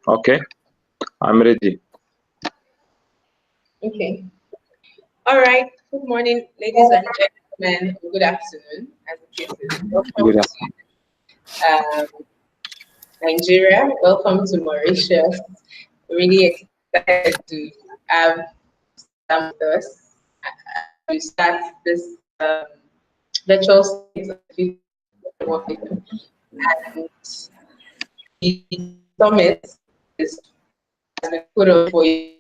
Okay, I'm ready. Okay. All right. Good morning, ladies and gentlemen. Good afternoon, as the case is. Welcome Good to Nigeria. Welcome to Mauritius. Really excited to have Salam with us as we start this virtual summit on the future of work. And the summit is has been put on for you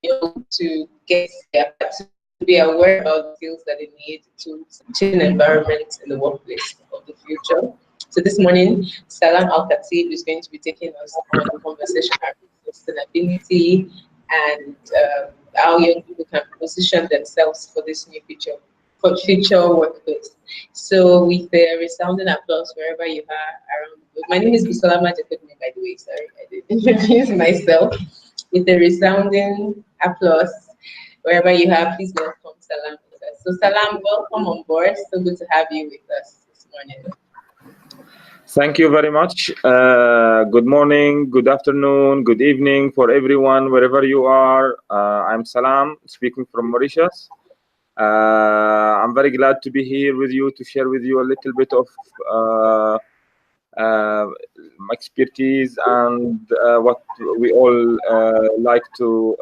to get to be aware of the skills that they need to change the environment in the workplace of the future. So this morning, Salam Al Khateeb is going to be taking us on a conversation around sustainability and how young people can position themselves for this new future, for future workplace. So with a resounding applause wherever you are around the globe. My name is Bisolama Jakobne, by the way. Sorry, I didn't introduce myself. With a resounding applause wherever you are, please welcome Salam with us. So Salam, welcome on board. So good to have you with us this morning. Thank you very much. Good morning, good afternoon, good evening for everyone, wherever you are. I'm Salam, speaking from Mauritius. I'm very glad to be here with you to share with you a little bit of my expertise and what we all like to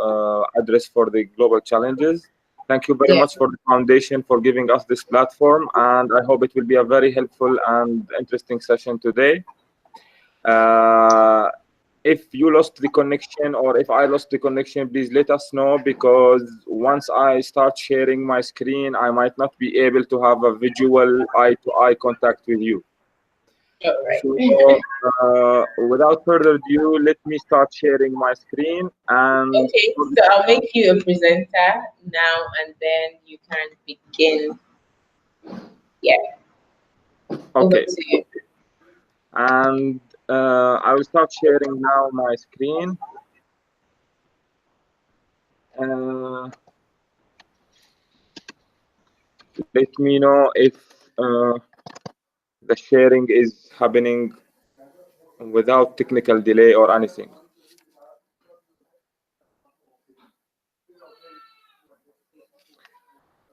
address for the global challenges. Thank you very Yeah. much for the foundation for giving us this platform, and I hope it will be a very helpful and interesting session today. If you lost the connection or if I lost the connection, please let us know, because once I start sharing my screen, I might not be able to have a visual eye-to-eye contact with you. All right. So without further ado, let me start sharing my screen. And Okay, so I'll make you a presenter now and then you can begin. Yeah, over okay, to you. and I will start sharing now my screen. Uh, Let me know if the sharing is happening without technical delay or anything.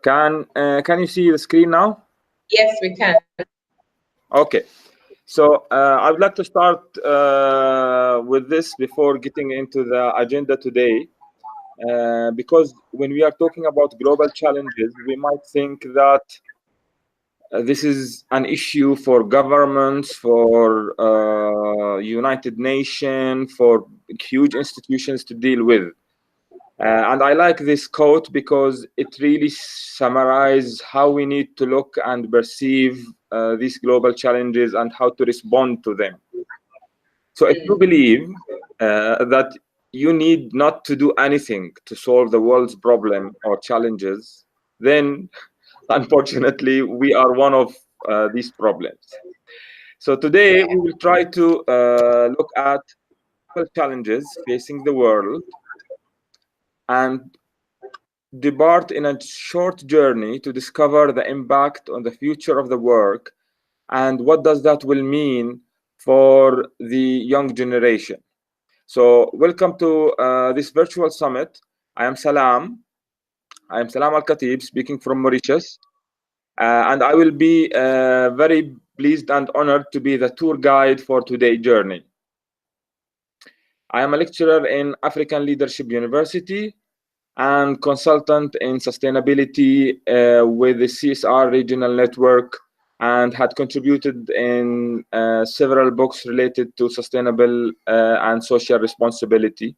Can you see the screen now? Yes, we can. Okay. So I would like to start with this before getting into the agenda today, because when we are talking about global challenges, we might think that this is an issue for governments, for United Nations, for huge institutions to deal with. And I like this quote because it really summarizes how we need to look and perceive these global challenges and how to respond to them. So if you believe that you need not to do anything to solve the world's problem or challenges, then unfortunately we are one of these problems. So today we will try to look at challenges facing the world and depart in a short journey to discover the impact on the future of the work and what does that will mean for the young generation. So welcome to this virtual summit. I am Salam. I am Salam Al Khateeb, speaking from Mauritius. And I will be very pleased and honored to be the tour guide for today's journey. I am a lecturer in African Leadership University and consultant in sustainability with the CSR regional network, and had contributed in several books related to sustainable and social responsibility.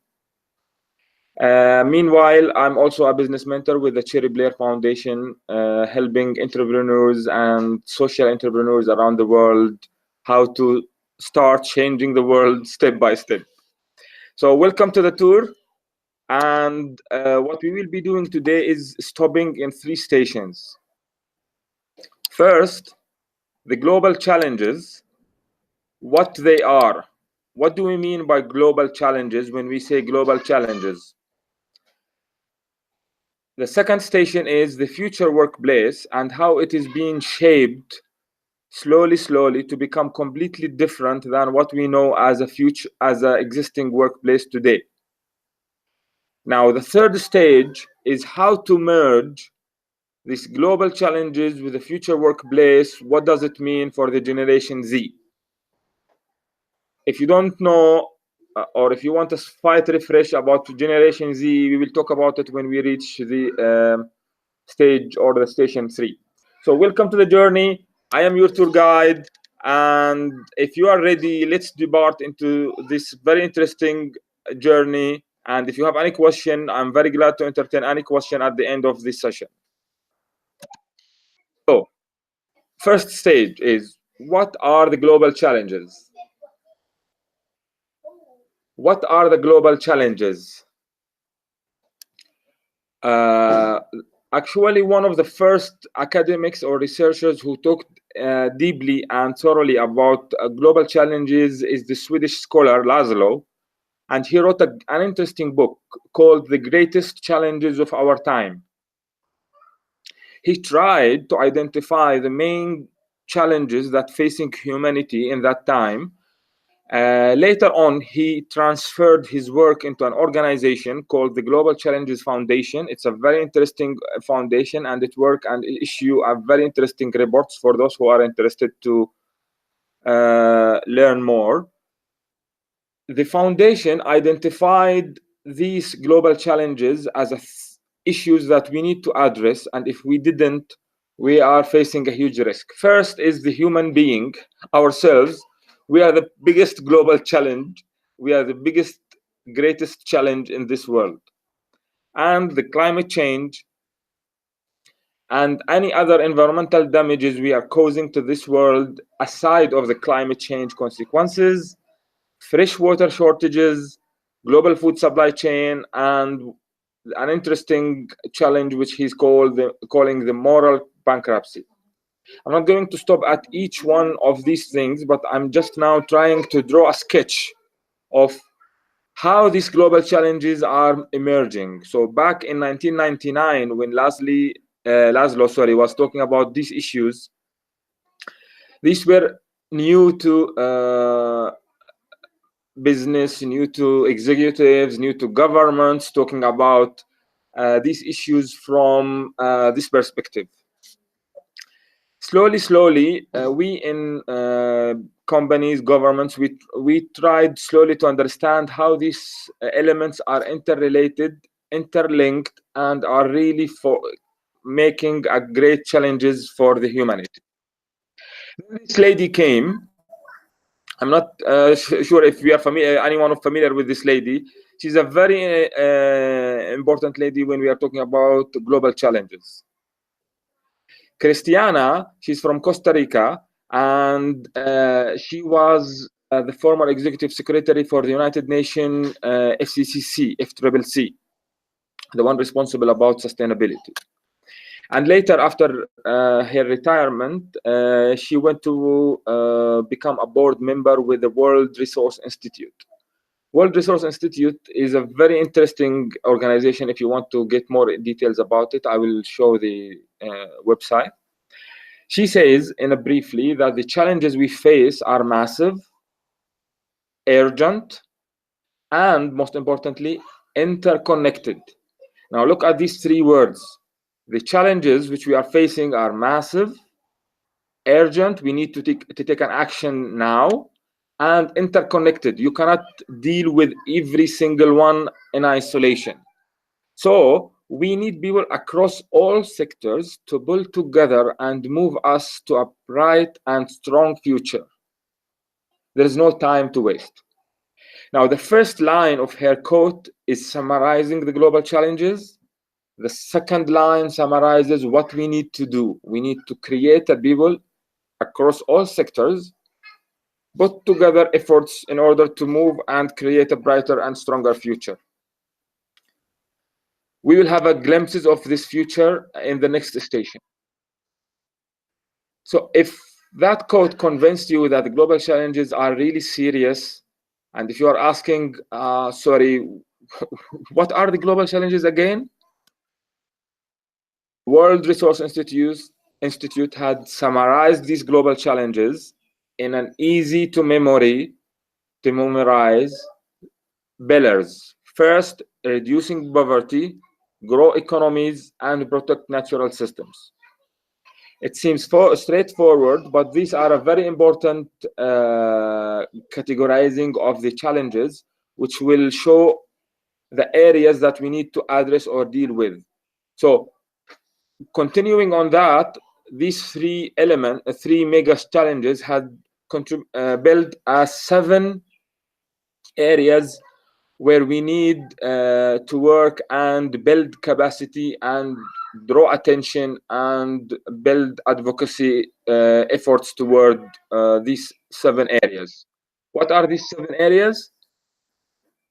Meanwhile, I'm also a business mentor with the Cherry Blair Foundation, helping entrepreneurs and social entrepreneurs around the world how to start changing the world step by step. So welcome to the tour. And what we will be doing today is stopping in 3 stations. First, the global challenges, what they are. What do we mean by global challenges when we say global challenges? The second station is the future workplace and how it is being shaped slowly to become completely different than what we know as an existing workplace today. Now, the third stage is how to merge these global challenges with the future workplace. What does it mean for the Generation Z? If you don't know, or if you want a slight refresh about Generation Z, we will talk about it when we reach the stage or the station 3. So welcome to the journey. I am your tour guide, and if you are ready, let's depart into this very interesting journey. And if you have any question, I'm very glad to entertain any question at the end of this session. So, first stage is, what are the global challenges? What are the global challenges? Actually, one of the first academics or researchers who talked deeply and thoroughly about global challenges is the Swedish scholar Laszlo, and he wrote an interesting book called The Greatest Challenges of Our Time. He tried to identify the main challenges that facing humanity in that time. Later on, he transferred his work into an organization called the Global Challenges Foundation. It's a very interesting foundation, and it work and issue a very interesting reports for those who are interested to learn more. The foundation identified these global challenges as issues that we need to address, and if we didn't, we are facing a huge risk. First is the human being, ourselves. We are the biggest global challenge. We are the biggest, greatest challenge in this world. And the climate change and any other environmental damages we are causing to this world, aside of the climate change consequences, freshwater shortages, global food supply chain, and an interesting challenge which he's calling the moral bankruptcy. I'm not going to stop at each one of these things, but I'm just now trying to draw a sketch of how these global challenges are emerging. So back in 1999, when Laszlo was talking about these issues, these were new to business, new to executives, new to governments, talking about these issues from this perspective. Slowly, we in companies, governments, we tried slowly to understand how these elements are interrelated, interlinked, and are really for making a great challenges for the humanity. This lady came. I'm not sure if we are anyone familiar with this lady. She's a very important lady when we are talking about global challenges. Cristiana, she's from Costa Rica, and she was the former executive secretary for the United Nations FCCC, the one responsible about sustainability. And later, after her retirement, she went to become a board member with the World Resource Institute. World Resource Institute is a very interesting organization. If you want to get more details about it, I will show the website. She says, briefly, that the challenges we face are massive, urgent, and most importantly, interconnected. Now look at these three words. The challenges which we are facing are massive, urgent, we need to take an action now, and interconnected. You cannot deal with every single one in isolation. So we need people across all sectors to pull together and move us to a bright and strong future. There is no time to waste. Now, the first line of her quote is summarizing the global challenges. The second line summarizes what we need to do. We need to create a people across all sectors, put together efforts in order to move and create a brighter and stronger future. We will have a glimpses of this future in the next station. So if that quote convinced you that the global challenges are really serious, and if you are asking, sorry, what are the global challenges again? World Resource Institute Institute had summarized these global challenges in an easy to memorize pillars. First, reducing poverty, grow economies, and protect natural systems. It seems straightforward, but these are a very important categorizing of the challenges, which will show the areas that we need to address or deal with. So, continuing on that, these three mega challenges had built as 7 areas where we need to work and build capacity and draw attention and build advocacy efforts toward these 7 areas. What are these 7 areas?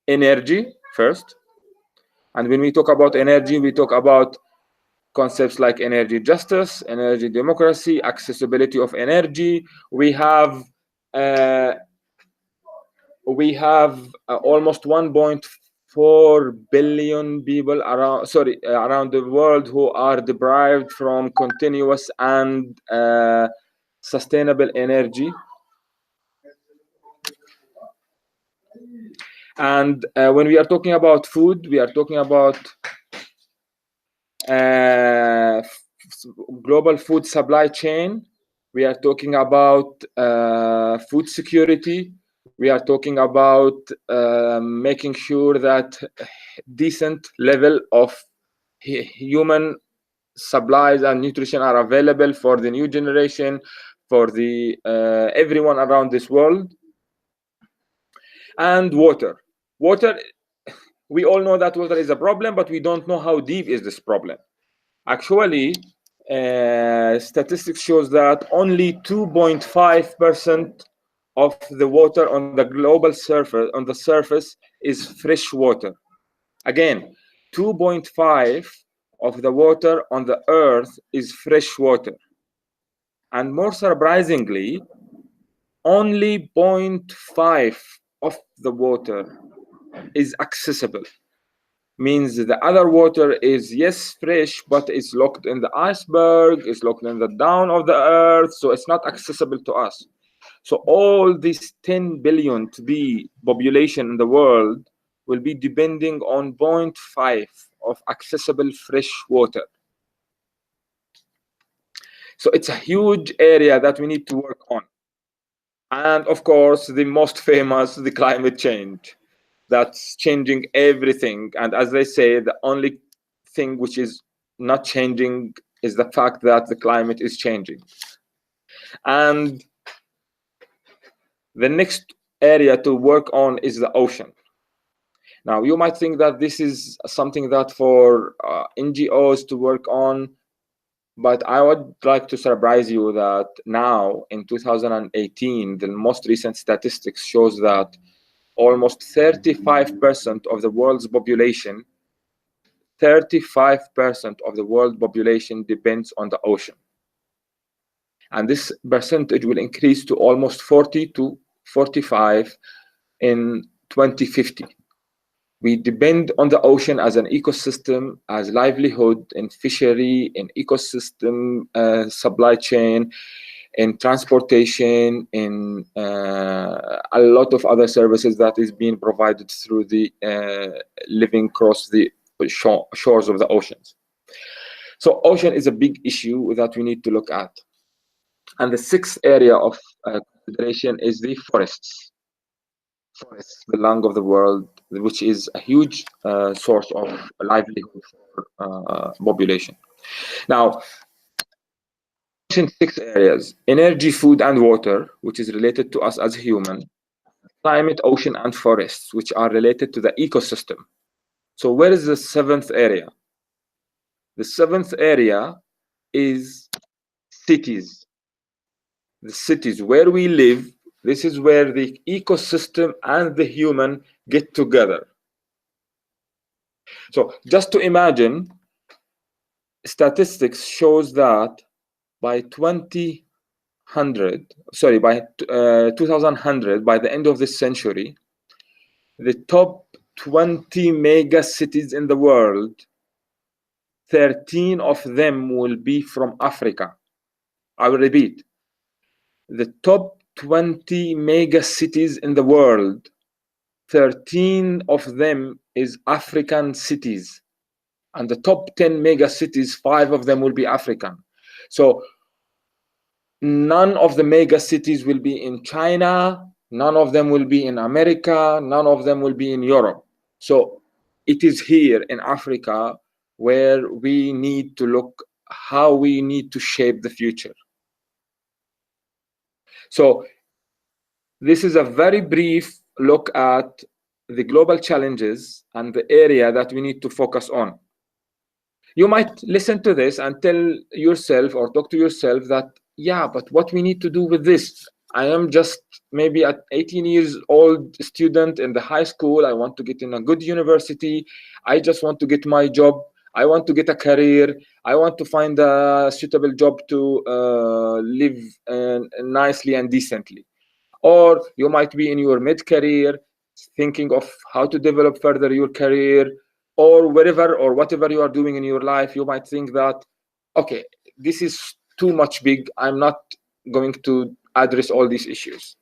Energy first. And when we talk about energy, we talk about concepts like energy justice, energy democracy, accessibility of energy. We have almost 1.4 billion people around the world who are deprived from continuous and sustainable energy. And when we are talking about food, we are talking about global food supply chain. We are talking about food security. We are talking about making sure that decent level of human supplies and nutrition are available for the new generation, for the everyone around this world. And water. We all know that water is a problem, but we don't know how deep is this problem. Actually, statistics shows that only 2.5% of the water on the global surface is fresh water. Again, 2.5 of the water on the earth is fresh water. And more surprisingly, only 0.5 of the water is accessible. Means the other water is, yes, fresh, but it's locked in the iceberg, it's locked in the down of the earth, so it's not accessible to us. So all this 10 billion to be population in the world will be depending on 0.5 of accessible fresh water. So it's a huge area that we need to work on. And of course, the most famous, the climate change. That's changing everything. And as they say, the only thing which is not changing is the fact that the climate is changing. And the next area to work on is the ocean. Now, you might think that this is something that for NGOs to work on, but I would like to surprise you that now in 2018, the most recent statistics shows that almost 35% of the world's population, 35% of the world population depends on the ocean. And this percentage will increase to almost 40 to 45 in 2050. We depend on the ocean as an ecosystem, as livelihood, in fishery, in ecosystem supply chain, in transportation, in a lot of other services that is being provided through the living across the shores of the oceans. So ocean is a big issue that we need to look at. And the 6th area of consideration is the forests. Forests, the lung of the world, which is a huge source of livelihood for population. Now, 6 areas: energy, food, and water, which is related to us as human; climate, ocean, and forests, which are related to the ecosystem. So where is the 7th area? The 7th area is cities. The cities where we live. This is where the ecosystem and the human get together. So just to imagine, statistics shows that by 2100, by 2100, by the end of this century, the top 20 mega cities in the world, 13 of them will be from Africa. I will repeat. The top 20 mega cities in the world, 13 of them is African cities. And the top 10 mega cities, 5 of them will be African. So none of the mega cities will be in China, none of them will be in America, none of them will be in Europe. So it is here in Africa where we need to look how we need to shape the future. So this is a very brief look at the global challenges and the area that we need to focus on. You might listen to this and tell yourself or talk to yourself that, yeah, but what we need to do with this? I am just maybe at 18 years old student in the high school. I want to get in a good university. I just want to get my job. I want to get a career. I want to find a suitable job to live nicely and decently. Or you might be in your mid-career thinking of how to develop further your career, or wherever or whatever you are doing in your life. You might think that, okay, this is too much big. I'm not going to address all these issues.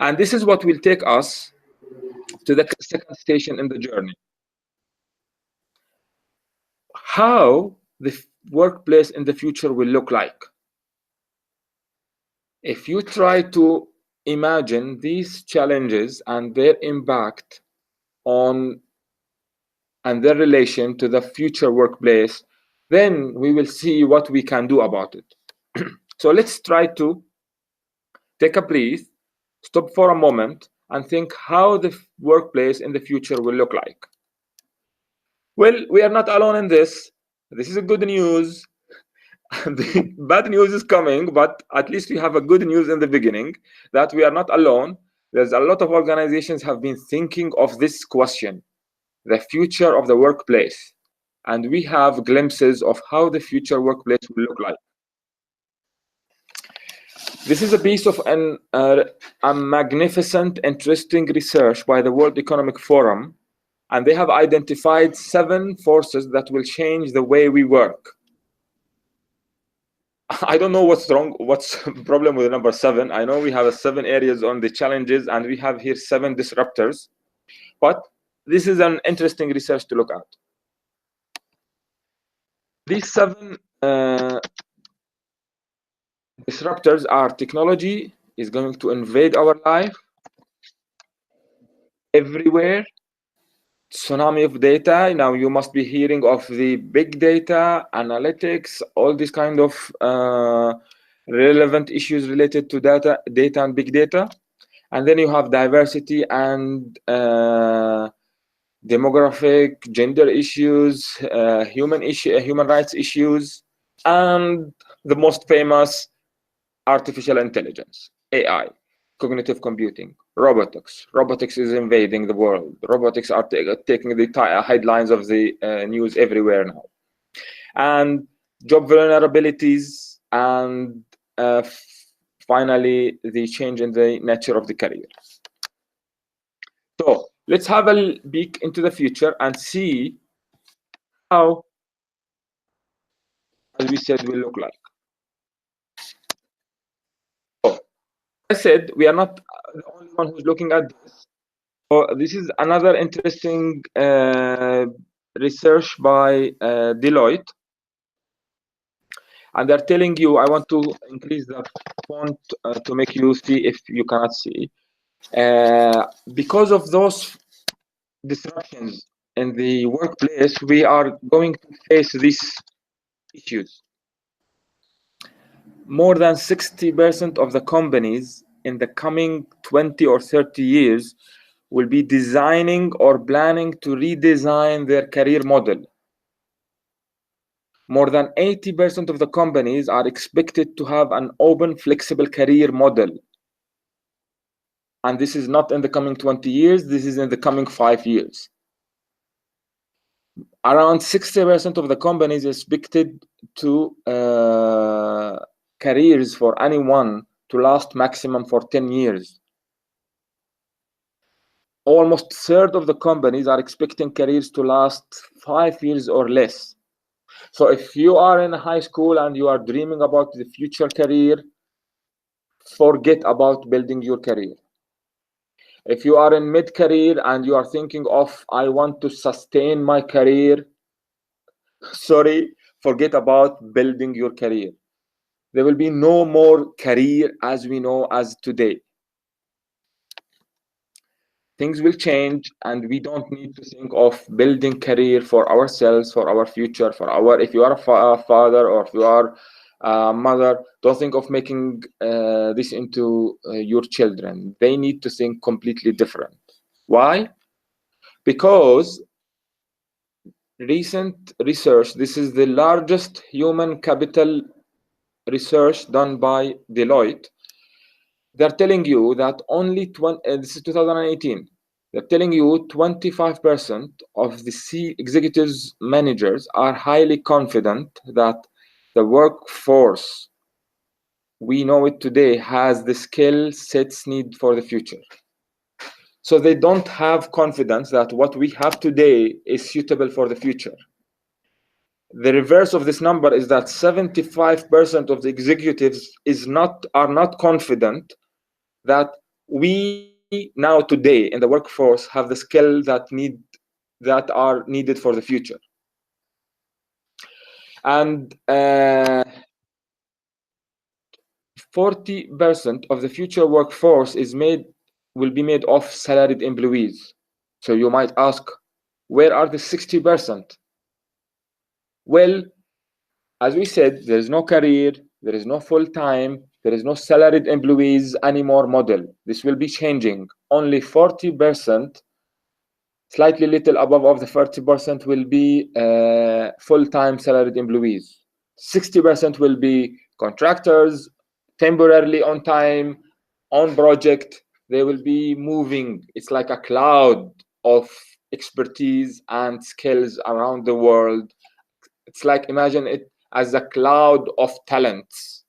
And this is what will take us to the second station in the journey. How the workplace in the future will look like. If you try to imagine these challenges and their impact on and their relation to the future workplace, then we will see what we can do about it. So let's try to take a breath, stop for a moment, and think how the workplace in the future will look like. Well, we are not alone in this. This is a good news. The bad news is coming, but at least we have a good news in the beginning that we are not alone. There's a lot of organizations have been thinking of this question, the future of the workplace, and we have glimpses of how the future workplace will look like. This is a piece of a magnificent, interesting research by the World Economic Forum, and they have identified 7 forces that will change the way we work. I don't know what's wrong, what's the problem with number 7. I know we have 7 areas on the challenges, and we have here 7 disruptors, but this is an interesting research to look at. These 7 disruptors are: technology is going to invade our life everywhere. Tsunami of data. Now you must be hearing of the big data, analytics, all these kind of relevant issues related to data and big data. And then you have diversity and demographic, gender issues, human rights issues, and the most famous, artificial intelligence, AI, cognitive computing, robotics. Robotics is invading the world. Robotics are taking the headlines of the news everywhere now. And job vulnerabilities, and finally, the change in the nature of the career. So let's have a peek into the future and see how, as we said, will look like. So, I said we are not the only one who's looking at this. So this is another interesting research by Deloitte, and they're telling you, I want to increase the font to make you see if you cannot see. Because of those disruptions in the workplace, we are going to face these issues. More than 60% of the companies in the coming 20 or 30 years will be designing or planning to redesign their career model. More than 80% of the companies are expected to have an open, flexible career model. And this is not in the coming 20 years, this is in the coming 5 years. Around 60% of the companies expected to careers for anyone to last maximum for 10 years. Almost a third of the companies are expecting careers to last 5 years or less. So if you are in high school and you are dreaming about the future career, forget about building your career. If you are in mid-career and you are thinking of, I want to sustain my career, sorry, forget about building your career. There will be no more career as we know as today. Things will change, and we don't need to think of building career for ourselves, for our future, for our, if you are a father or if you are a mother, don't think of making this into your children. They need to think completely different. Why? Because recent research, this is the largest human capital research done by Deloitte. They're telling you that only this is 2018. They're telling you 25% of the C executives managers are highly confident that the workforce we know it today has the skill sets needed for the future. So they don't have confidence that what we have today is suitable for the future. The reverse of this number is that 75% of the executives are not confident that we now today in the workforce have the skill that are needed for the future. And 40% of the future workforce will be made of salaried employees. So you might ask, where are the 60%? Well, as we said, there is no career, there is no full-time, there is no salaried employees anymore model. This will be changing. Only 40%, slightly little above of the 40%, will be full-time salaried employees. 60% will be contractors, temporarily on time, on project. They will be moving. It's like a cloud of expertise and skills around the world. It's like, imagine it as a cloud of talents.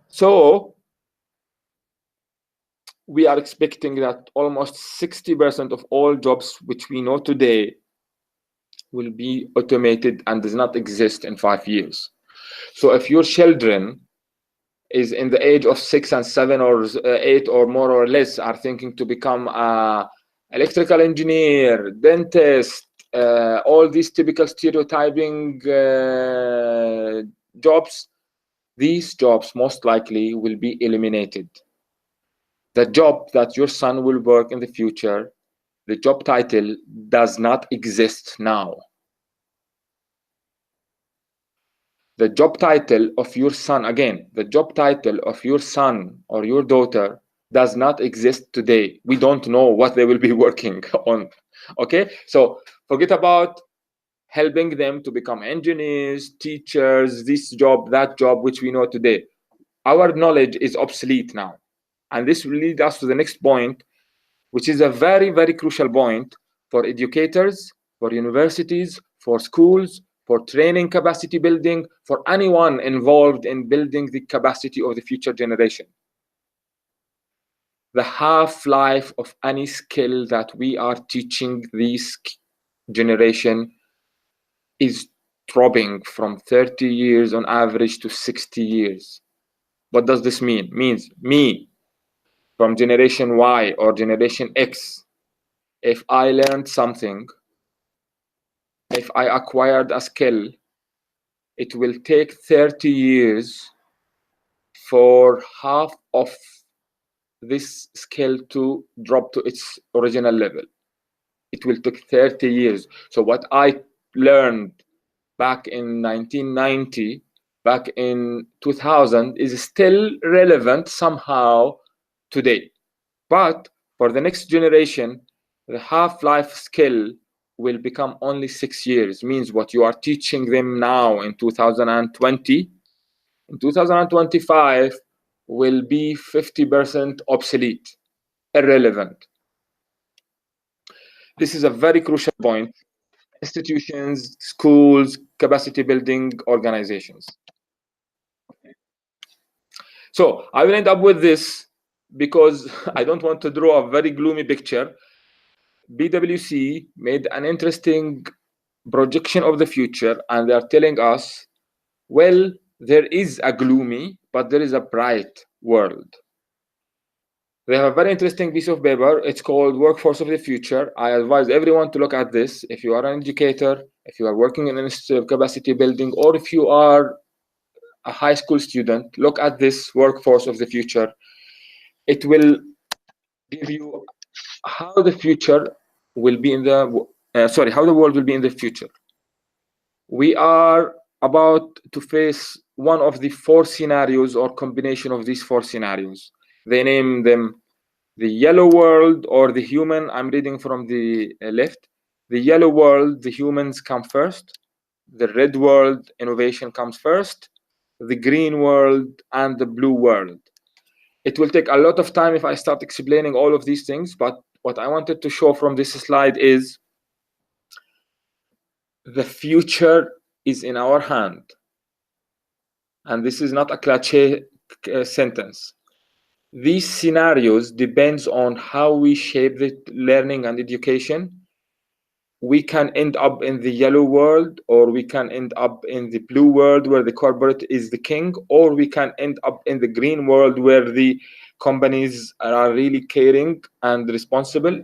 So we are expecting that almost 60% of all jobs which we know today will be automated and does not exist in 5 years. So if your children is in the age of 6 and 7 or 8 or more or less are thinking to become a electrical engineer, dentist, all these typical stereotyping jobs, these jobs most likely will be eliminated. The job that your son will work in the future, the job title does not exist now. The job title of your son, again, the job title of your son or your daughter does not exist today. We don't know what they will be working on. Okay, so forget about helping them to become engineers, teachers, this job, that job, which we know today. Our knowledge is obsolete now. And this will lead us to the next point, which is a very, very crucial point for educators, for universities, for schools, for training capacity building, for anyone involved in building the capacity of the future generation. The half-life of any skill that we are teaching this generation is dropping from 30 years on average to 60 years. What does this mean? It means me, from generation Y or generation X, if I learned something, if I acquired a skill, it will take 30 years for half of this skill to drop to its original level. It will take 30 years. So what I learned back in 1990, back in 2000 is still relevant somehow today. But for the next generation, the half-life skill will become only 6 years. Means what you are teaching them now in 2020, in 2025 will be 50% obsolete, irrelevant. This is a very crucial point. Institutions, schools, capacity building organizations. So I will end up with this because I don't want to draw a very gloomy picture. BWC made an interesting projection of the future, and they are telling us, well, there is a gloomy, but there is a bright world. They have a very interesting piece of paper. It's called Workforce of the Future. I advise everyone to look at this. If you are an educator, if you are working in an institute of capacity building, or if you are a high school student, look at this Workforce of the Future. It will give you how the future will be in the how the world will be in the future. We are about to face one of the 4 scenarios, or combination of these 4 scenarios. They name them the yellow world, or the human. I'm reading from the left. The yellow world, the humans come first. The red world, innovation comes first. The green world, and the blue world. It will take a lot of time if I start explaining all of these things, but what I wanted to show from this slide is the future is in our hand. And this is not a cliché sentence. These scenarios depends on how we shape the learning and education. We can end up in the yellow world, or we can end up in the blue world where the corporate is the king, or we can end up in the green world where the companies are really caring and responsible,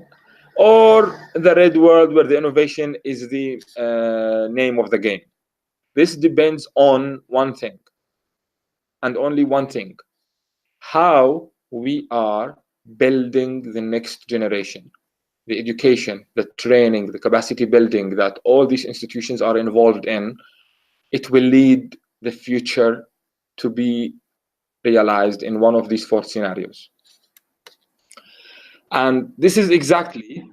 or the red world where the innovation is the name of the game. This depends on one thing, and only one thing: how we are building the next generation. The education, the training, the capacity building that all these institutions are involved in, it will lead the future to be realized in one of these 4 scenarios. And this is exactly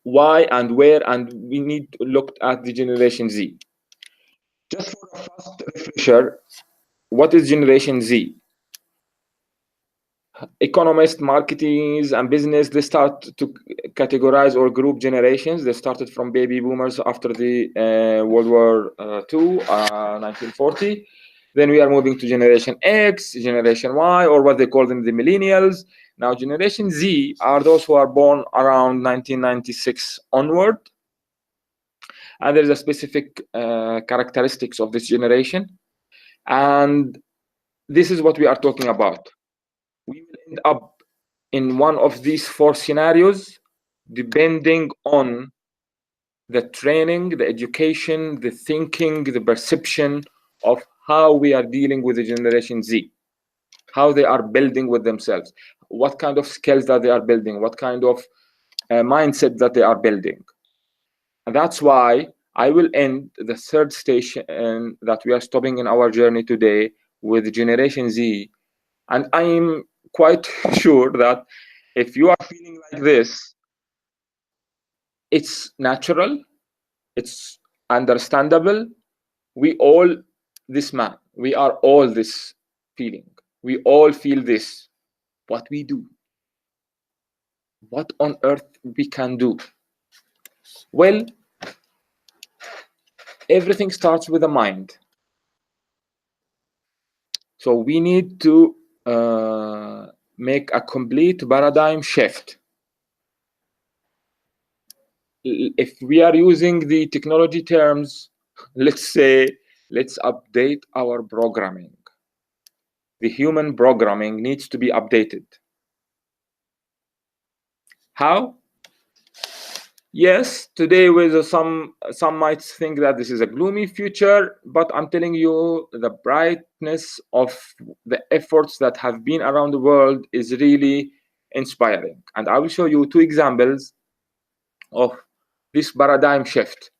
why and where, and we need to look at the Generation Z. Just for a fast refresher, what is Generation Z? Economists, marketers, and business, they start to categorize or group generations. They started from baby boomers after the World War II, 1940. Then we are moving to Generation X, Generation Y, or what they call them, the millennials. Now, Generation Z are those who are born around 1996 onward. And there's a specific characteristics of this generation. And this is what we are talking about. We will end up in one of these 4 scenarios, depending on the training, the education, the thinking, the perception of how we are dealing with the Generation Z, how they are building with themselves, what kind of skills that they are building, what kind of mindset that they are building. And that's why I will end the 3rd station that we are stopping in our journey today with Generation Z. And I'm quite sure that if you are feeling like this, it's natural, it's understandable. We all this man, we are all this feeling. We all feel this. What we do? What on earth we can do? Well, everything starts with the mind. So we need to make a complete paradigm shift. If we are using the technology terms, let's say, let's update our programming. The human programming needs to be updated. How? Yes, today with some might think that this is a gloomy future, but I'm telling you, the brightness of the efforts that have been around the world is really inspiring. And I will show you 2 examples of this paradigm shift,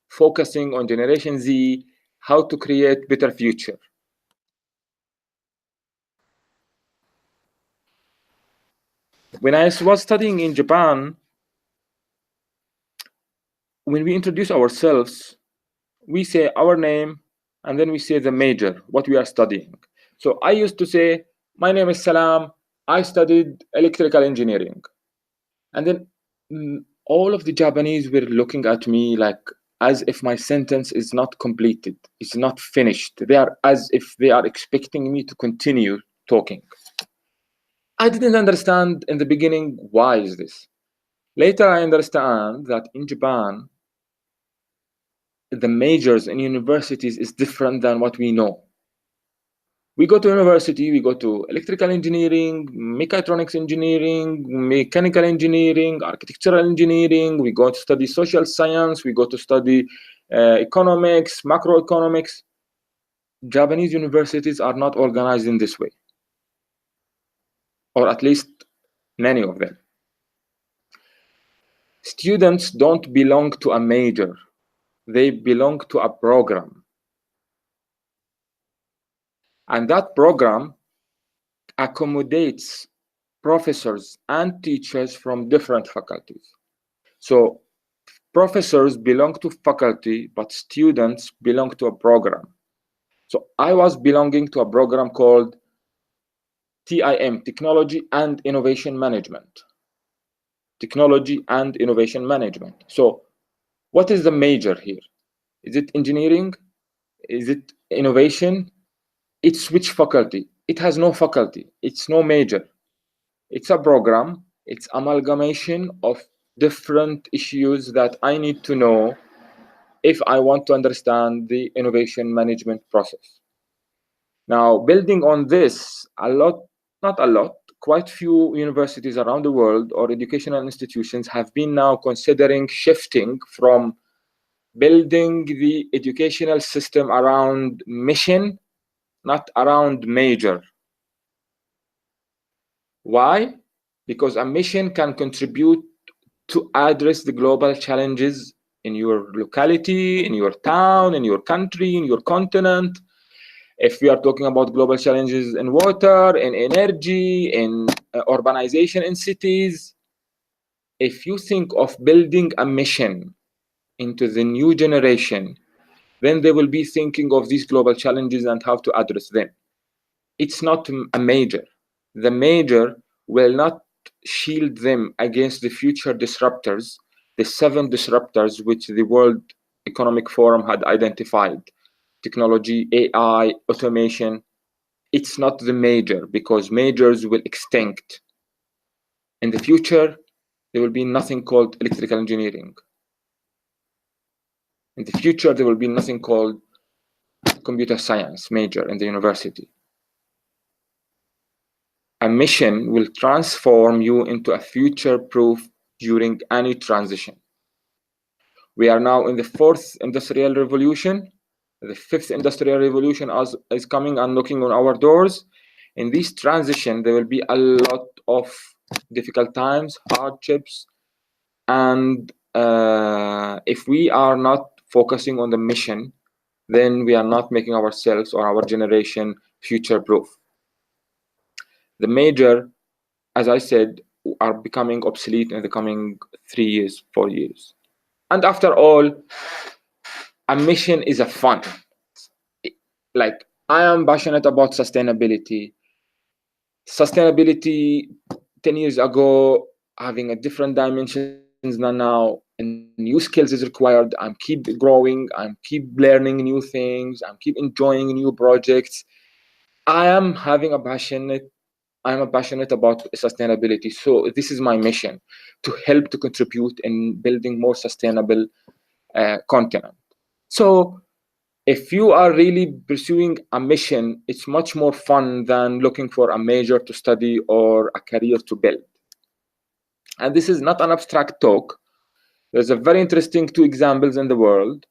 focusing on Generation Z, how to create better future. When I was studying in Japan, when we introduce ourselves, we say our name, and then we say the major, what we are studying. So I used to say, my name is Salam, I studied electrical engineering. And then all of the Japanese were looking at me like as if my sentence is not completed, it's not finished. They are as if they are expecting me to continue talking. I didn't understand in the beginning, why is this? Later, I understand that in Japan, the majors in universities is different than what we know. We go to university, we go to electrical engineering, mechatronics engineering, mechanical engineering, architectural engineering, we go to study social science, we go to study economics, macroeconomics. Japanese universities are not organized in this way, or at least many of them. Students don't belong to a major, they belong to a program. And that program accommodates professors and teachers from different faculties. So professors belong to faculty, but students belong to a program. So I was belonging to a program called TIM, Technology and Innovation Management. Technology and Innovation Management. So what is the major here? Is it engineering? Is it innovation? It's which faculty? It has no faculty. It's no major. It's a program. It's amalgamation of different issues that I need to know if I want to understand the innovation management process. Now, building on this, not a lot, quite few universities around the world or educational institutions have been now considering shifting from building the educational system around mission, not around major. Why? Because a mission can contribute to address the global challenges in your locality, in your town, in your country, in your continent. If we are talking about global challenges in water, in energy, in urbanization in cities, if you think of building a mission into the new generation, then they will be thinking of these global challenges and how to address them. It's not a major. The major will not shield them against the future disruptors, the 7 disruptors which the World Economic Forum had identified: technology, AI, automation. It's not the major, because majors will extinct. In the future, there will be nothing called electrical engineering. In the future, there will be nothing called computer science major in the university. A mission will transform you into a future-proof during any transition. We are now in the 4th industrial revolution. The 5th industrial revolution is coming and knocking on our doors. In this transition, there will be a lot of difficult times, hardships, and if we are not focusing on the mission, then we are not making ourselves or our generation future-proof. The major, as I said, are becoming obsolete in the coming 3 years, 4 years. And after all, a mission is a fun. Like, I am passionate about sustainability. Sustainability 10 years ago, having a different dimensions than now, and new skills is required. I'm keep growing, I'm keep learning new things, I'm keep enjoying new projects. I'm passionate about sustainability. So this is my mission, to help to contribute in building more sustainable continent. So if you are really pursuing a mission, it's much more fun than looking for a major to study or a career to build. And this is not an abstract talk. There's a very interesting 2 examples in the world.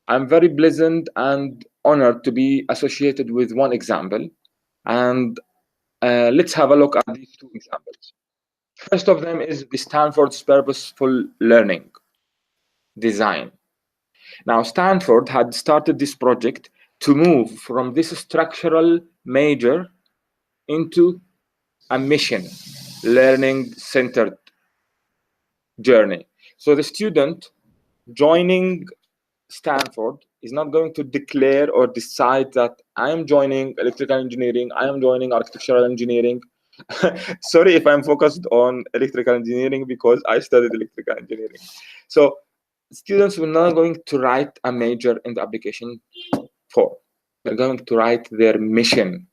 I'm very pleasant and honored to be associated with one example. And let's have a look at these 2 examples. First of them is the Stanford's Purposeful Learning design. Now, Stanford had started this project to move from this structural major into a mission, learning-centered journey. So the student joining Stanford is not going to declare or decide that I am joining electrical engineering, I am joining architectural engineering. Sorry if I'm focused on electrical engineering, because I studied electrical engineering. So students were not going to write a major in the application form. They're going to write their mission.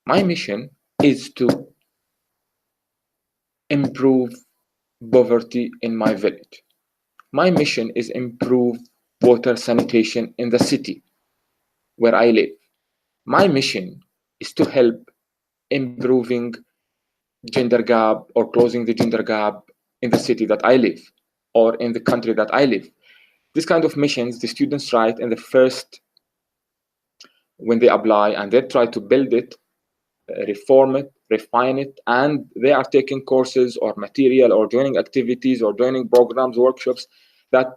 My mission is to improve poverty in my village. My mission is improve water sanitation in the city where I live. My mission is to help improving gender gap or closing the gender gap in the city that I live or in the country that I live. This kind of missions the students write in the first when they apply, and they try to build it, reform it, refine it, and they are taking courses or material or joining activities or joining programs, workshops that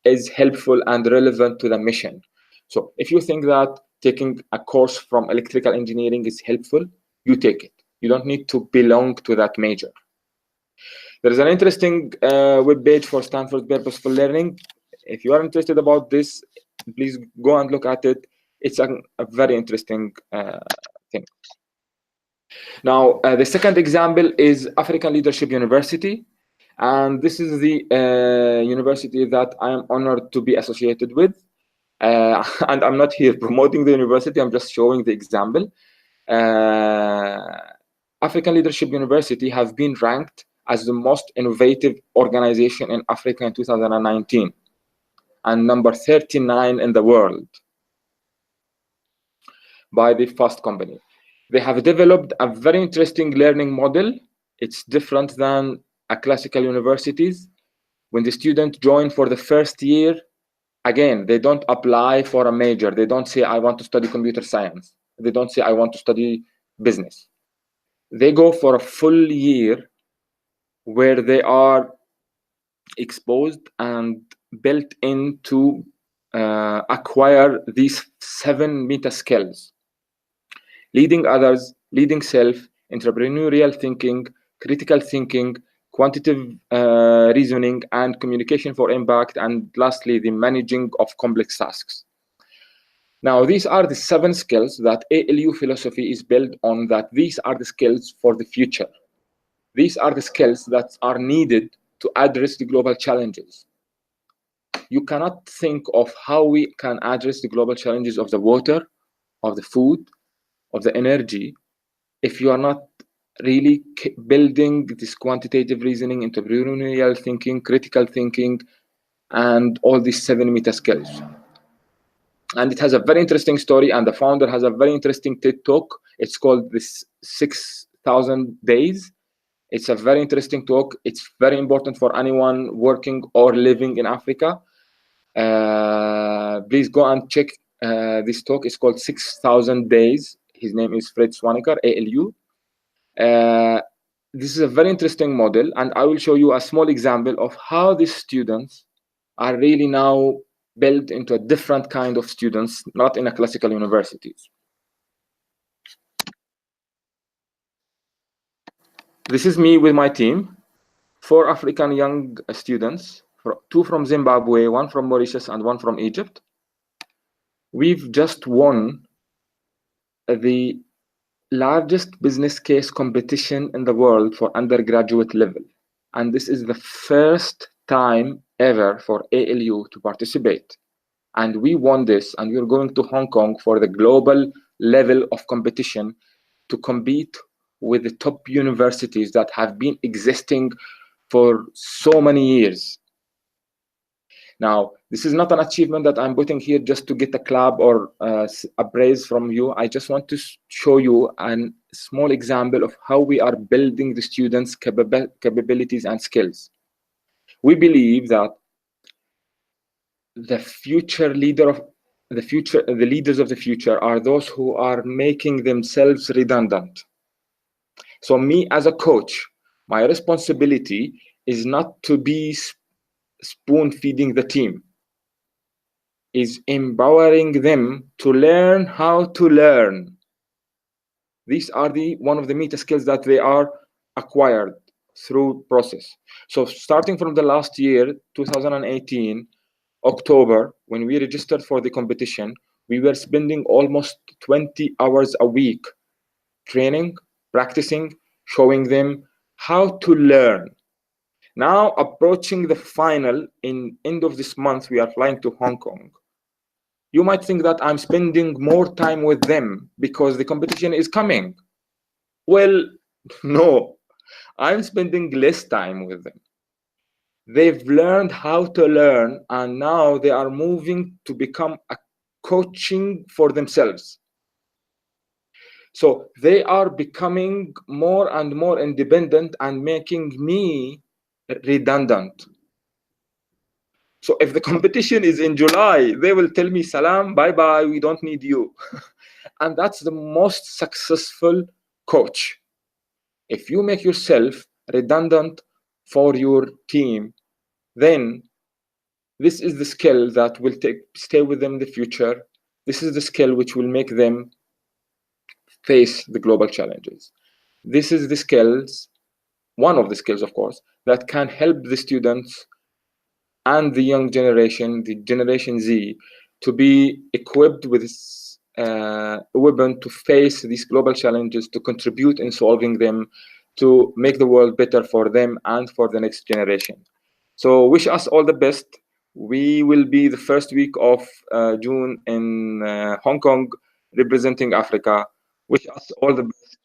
is helpful and relevant to the mission. So if you think that taking a course from electrical engineering is helpful, you take it. You don't need to belong to that major. There is an interesting web page for Stanford Purposeful Learning. If you are interested about this, please go and look at it. It's a very interesting thing. Now, the second example is African Leadership University. And this is the university that I am honored to be associated with. And I'm not here promoting the university, I'm just showing the example. African Leadership University has been ranked as the most innovative organization in Africa in 2019 and number 39 in the world by the Fast Company. They have developed a very interesting learning model. It's different than a classical universities. When the student join for the first year, again, they don't apply for a major. They don't say, I want to study computer science. They don't say, I want to study business. They go for a full year where they are exposed and built in to acquire these 7 meta skills: leading others, leading self, entrepreneurial thinking, critical thinking, quantitative reasoning, and communication for impact, and lastly, the managing of complex tasks. Now, these are the 7 skills that ALU philosophy is built on, that these are the skills for the future. These are the skills that are needed to address the global challenges. You cannot think of how we can address the global challenges of the water, of the food, of the energy, if you are not really building this quantitative reasoning, entrepreneurial thinking, critical thinking, and all these 7 meta skills. And it has a very interesting story, and the founder has a very interesting TED talk. It's called this 6,000 Days. It's a very interesting talk. It's very important for anyone working or living in Africa. Please go and check this talk. It's called 6,000 Days. His name is Fred Swaniker, ALU. This is a very interesting model, and I will show you a small example of how these students are really now built into a different kind of students, not in a classical universities. This is me with my team, 4 African young students, 2 from Zimbabwe, 1 from Mauritius, and 1 from Egypt. We've just won the largest business case competition in the world for undergraduate level. And this is the first time ever for ALU to participate. And we won this, and we're going to Hong Kong for the global level of competition to compete with the top universities that have been existing for so many years. Now, this is not an achievement that I'm putting here just to get a clap or a praise from you. I just want to show you a small example of how we are building the students' capabilities and skills. We believe that the future leader of the future, the leaders of the future are those who are making themselves redundant. So me as a coach, my responsibility is not to be spoon feeding the team, is empowering them to learn how to learn. These are one of the meta skills that they are acquired through process. So starting from the last year, 2018, October, when we registered for the competition, we were spending almost 20 hours a week training, practicing, showing them how to learn. Now, approaching the final in end of this month, we are flying to Hong Kong. You might think that I'm spending more time with them because the competition is coming. Well, no, I'm spending less time with them They've learned how to learn, and now they are moving to become a coaching for themselves. So they are becoming more and more independent and making me redundant. So if the competition is in July, they will tell me, Salam, bye bye, we don't need you. And that's the most successful coach. If you make yourself redundant for your team, then this is the skill that will stay with them in the future. This is the skill which will make them face the global challenges. This is the skills, one of the skills, of course, that can help the students and the young generation, the Generation Z, to be equipped with a weapon to face these global challenges, to contribute in solving them, to make the world better for them and for the next generation. So wish us all the best. We will be the first week of June in Hong Kong representing Africa. Wish us all the best.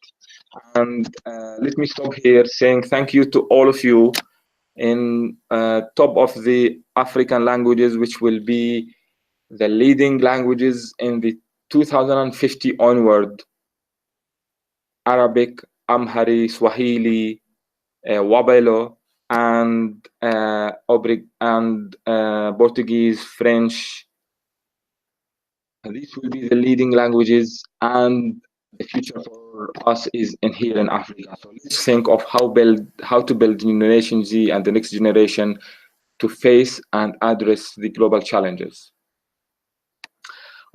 And let me stop here saying thank you to all of you in top of the African languages, which will be the leading languages in the 2050 onward: Arabic, Amhari, Swahili, Wabelo, and Portuguese, French. These will be the leading languages, and the future for us is in here in Africa. So let's think of how to build Generation Z and the next generation to face and address the global challenges.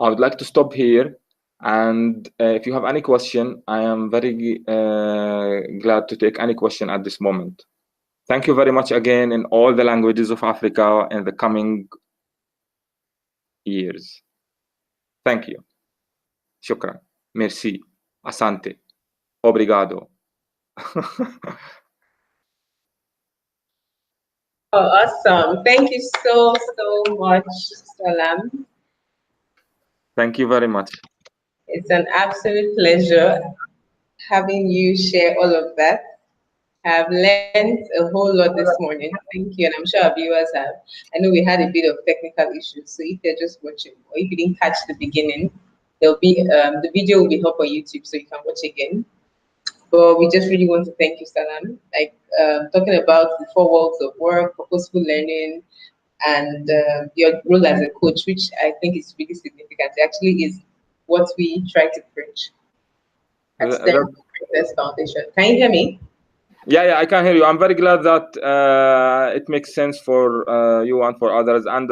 I would like to stop here, and if you have any question, I am very glad to take any question at this moment. Thank you very much again in all the languages of Africa in the coming years. Thank you. Shukran. Merci. Asante. Obrigado. Oh, awesome. Thank you so much, Salam. Thank you very much. It's an absolute pleasure having you share all of that. I've learned a whole lot this morning. Thank you, and I'm sure our viewers have. I know we had a bit of technical issues, so if you're just watching or if you didn't catch the beginning, there'll be the video will be up on YouTube, so you can watch again. But we just really want to thank you, Salam. Like talking about the four worlds of work, purposeful learning, and your role as a coach, which I think is really significant. It actually is what we try to preach at this foundation. Can you hear me? Yeah, I can hear you. I'm very glad that it makes sense for you and for others. And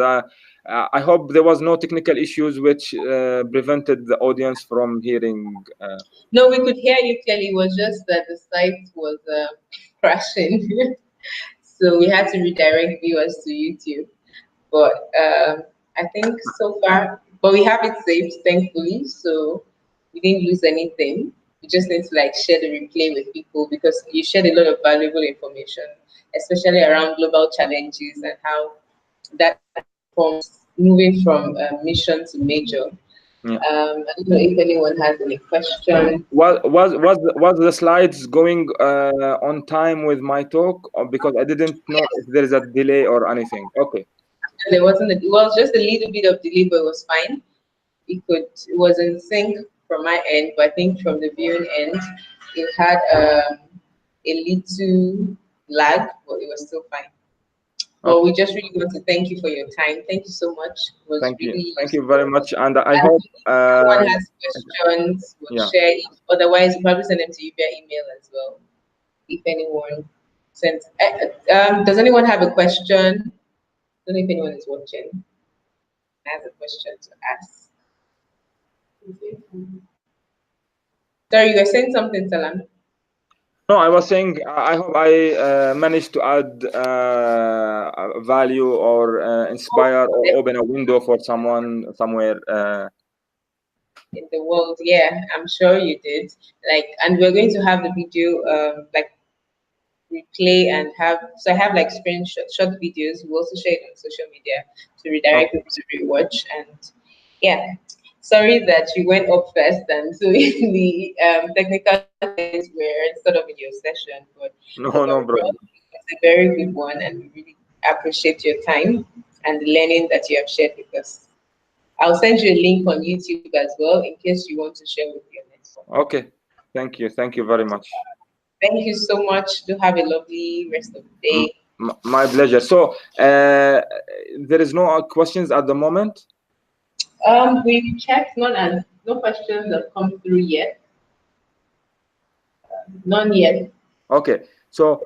I hope there was no technical issues which prevented the audience from hearing. No, we could hear you clearly. It was just that the site was crashing. So we had to redirect viewers to YouTube. But I think so far, but we have it saved, thankfully. So we didn't lose anything. We just need to like share the replay with people because you shared a lot of valuable information, especially around global challenges and how that forms moving from mission to major. Yeah. I don't know if anyone has any questions. Was the slides going on time with my talk? Or because I didn't know if there is a delay or anything. Okay. There wasn't. It was just a little bit of delay, but it was fine. It was in sync from my end, but I think from the viewing end, it had a little lag, but it was still fine. Well, we just really want to thank you for your time. Thank you so much. It was Thank really you. Thank you very much. And I hope if anyone has questions, we'll share it. Otherwise, we'll probably send them to you via email as well. If anyone sends, does anyone have a question? I don't know if anyone is watching. Has a question to ask. Sorry, you were saying something, Salam. No, I was saying I hope I managed to add value or inspire or open a window for someone somewhere in the world. Yeah, I'm sure you did. Like, and we're going to have the video like replay and have. So I have like short videos. We also share it on social media to redirect people to rewatch. And yeah, sorry that you went up first, and so the technical things were sort of in your session, but no problem. it's a very good one, and we really appreciate your time and the learning that you have shared with us. I'll send you a link on YouTube as well in case you want to share with your network. Okay. Thank you. Thank you very much. Thank you so much. Do have a lovely rest of the day. My pleasure. So there is no questions at the moment? We've checked, no questions have come through yet. None yet. Okay. So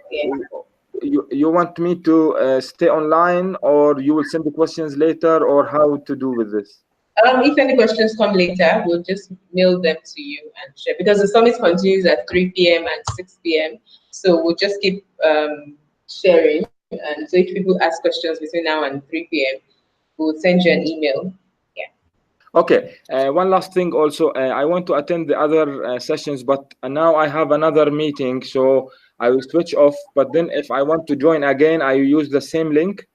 you want me to stay online, or you will send the questions later, or how to do with this? If any questions come later, we'll just mail them to you and share, because the summit continues at 3 p.m. and 6 p.m. So we'll just keep sharing. And so if people ask questions between now and 3 p.m., we'll send you an email. Yeah. Okay. One last thing also, I want to attend the other sessions, but now I have another meeting, so I will switch off. But then if I want to join again, I use the same link.